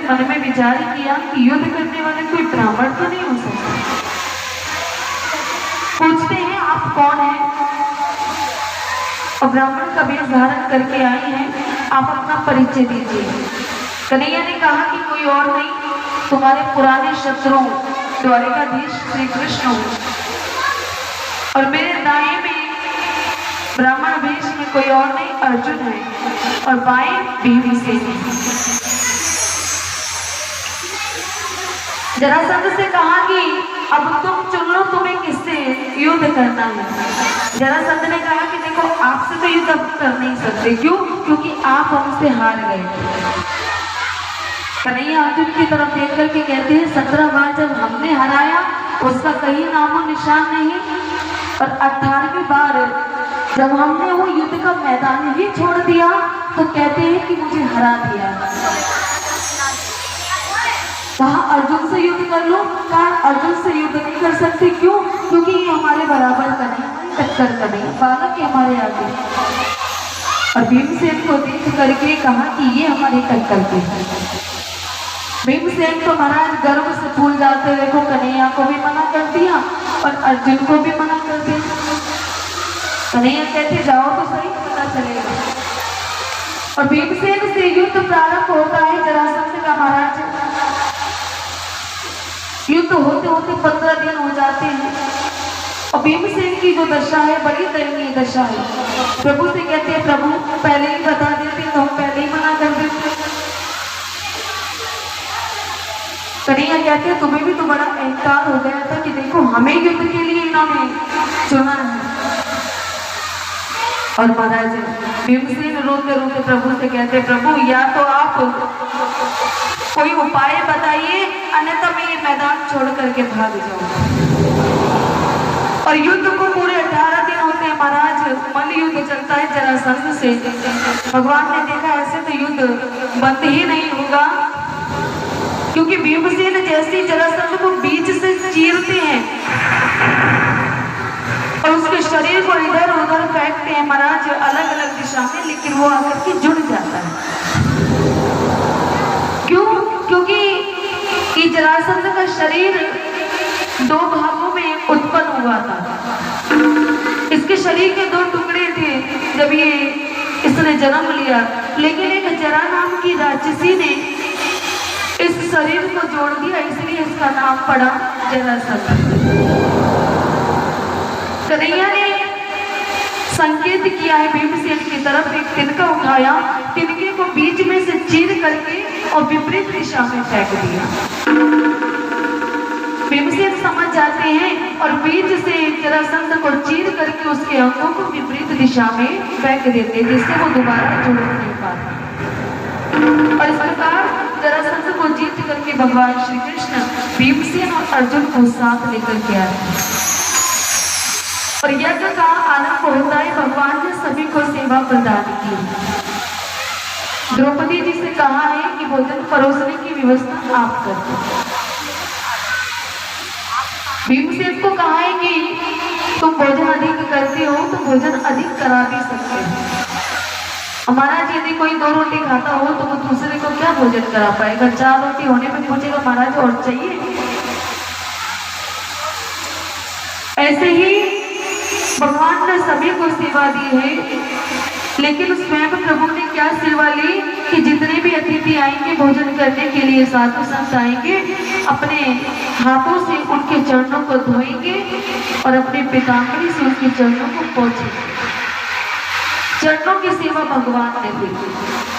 मन में विचार किया कि युद्ध करने वाले कोई ब्राह्मण तो नहीं हो सकता। पूछते हैं आप कौन हैं? और ब्राह्मण का वेश धारण करके आए हैं, आप अपना परिचय दीजिए। कन्हैया ने कहा कि कोई और नहीं, तुम्हारे पुराने शत्रु द्वारिकाधीश श्री कृष्ण और मेरे दाएं में ब्राह्मण वेश में कोई और नहीं अर्जुन है और बाएं भीमसेन। जरासंध से कहा कि अब तुम चुन लो तुम्हें किससे युद्ध करना है। जरासंध ने कहा कि देखो आपसे तो युद्ध अब कर नहीं सकते। क्यों? क्योंकि आप हमसे हार गए। कन्हैया अर्जुन की तरफ देख करके कहते हैं 17 बार जब हमने हराया उसका कहीं नामो निशान नहीं, और 18वीं बार जब हमने वो युद्ध का मैदान ही छोड़ दिया तो कहते हैं कि मुझे हरा दिया। कहा अर्जुन से युद्ध कर लो, कहा अर्जुन से युद्ध नहीं कर सकते। क्यों? क्योंकि ये हमारे बराबर का नहीं, टक्कर का नहीं, बालक है हमारे आगे। और भीमसेन को देख करके कहा कि ये हमारे टक्कर के। भीमसेन तो महाराज गर्व से फूल जाते, देखो कन्हैया को भी मना कर दिया और अर्जुन को भी मना कर दिया। कन्हैया कहते जाओ तो सही, पता चलेगा। और भीमसेन से युद्ध प्रारंभ होता है जरासंध का। महाराज युद्ध होते होते 15 दिन हो जाते हैं और भीमसेन की जो दशा है बड़ी दयनीय दशा है। प्रभु से कहते हैं प्रभु पहले ही बता देते तो हम पहले ही मना कर देते। कन्हैया कहते हैं तुम्हें भी तो बड़ा अहंकार हो गया था कि देखो हमें युद्ध के लिए इन्होंने चुना है। और महाराज भीमसेन रोते रोते प्रभु से कहते प्रभु या तो आप कोई उपाय बताइए अन्यथा मैं ये मैदान छोड़ करके भाग जाऊंगा। और युद्ध को पूरे 18 दिन होते हैं महाराज। मल्ल युद्ध चलता है जरासंध से। भगवान ने देखा ऐसे तो युद्ध बंद ही नहीं होगा, क्योंकि भीमसेन जैसे जरासंध को बीच से चीरते हैं और उसके शरीर को इधर उधर फेंकते हैं महाराज अलग अलग दिशा में, लेकिन वो आकर के जुड़ जाता है। क्यों? क्योंकि जरासंध का शरीर 2 भागों में उत्पन्न हुआ था। इसके शरीर के 2 टुकड़े थे जब ये इसने जन्म लिया, लेकिन एक जरा नाम की राक्षसी ने इस शरीर को जोड़ दिया, इसलिए इसका नाम पड़ा जरासंध। कन्हैया ने संकेत किया है भीमसेन की तरफ, एक तिनका उठाया, तिनके को बीच में से चीर करके और विपरीत दिशा में फेंक दिया। भीमसेन समझ जाते हैं और बीच से जरासंध को चीर करके उसके अंगों को विपरीत दिशा में फेंक देते, जिससे वो दोबारा जुड़ नहीं पाता। और इस प्रकार जरासंध को जीत करके भगवान श्री कृष्ण भीमसेन और अर्जुन को साथ लेकर के आए और यज्ञ का आरंभ होता है। भगवान ने सभी को सेवा प्रदान की। द्रौपदी जी से कहा है कि भोजन परोसने की व्यवस्था आप करें। भीमसेन को कहा है कि तुम भोजन अधिक करते हो तो भोजन अधिक करा भी सकते हो। महाराज यदि कोई 2 रोटी खाता हो तो वो दूसरे को क्या भोजन करा पाएगा? 4 रोटी होने पर पूछेगा महाराज और चाहिए। ऐसे ही भगवान ने सभी को सेवा दी है, लेकिन स्वयं प्रभु ने क्या सेवा ली कि जितने भी अतिथि आएंगे भोजन करने के लिए, साधु संत आएंगे, अपने हाथों से उनके चरणों को धोएंगे और अपने पीतांबरी से उनके चरणों को पोंछेंगे। चरणों की सेवा भगवान ने दी।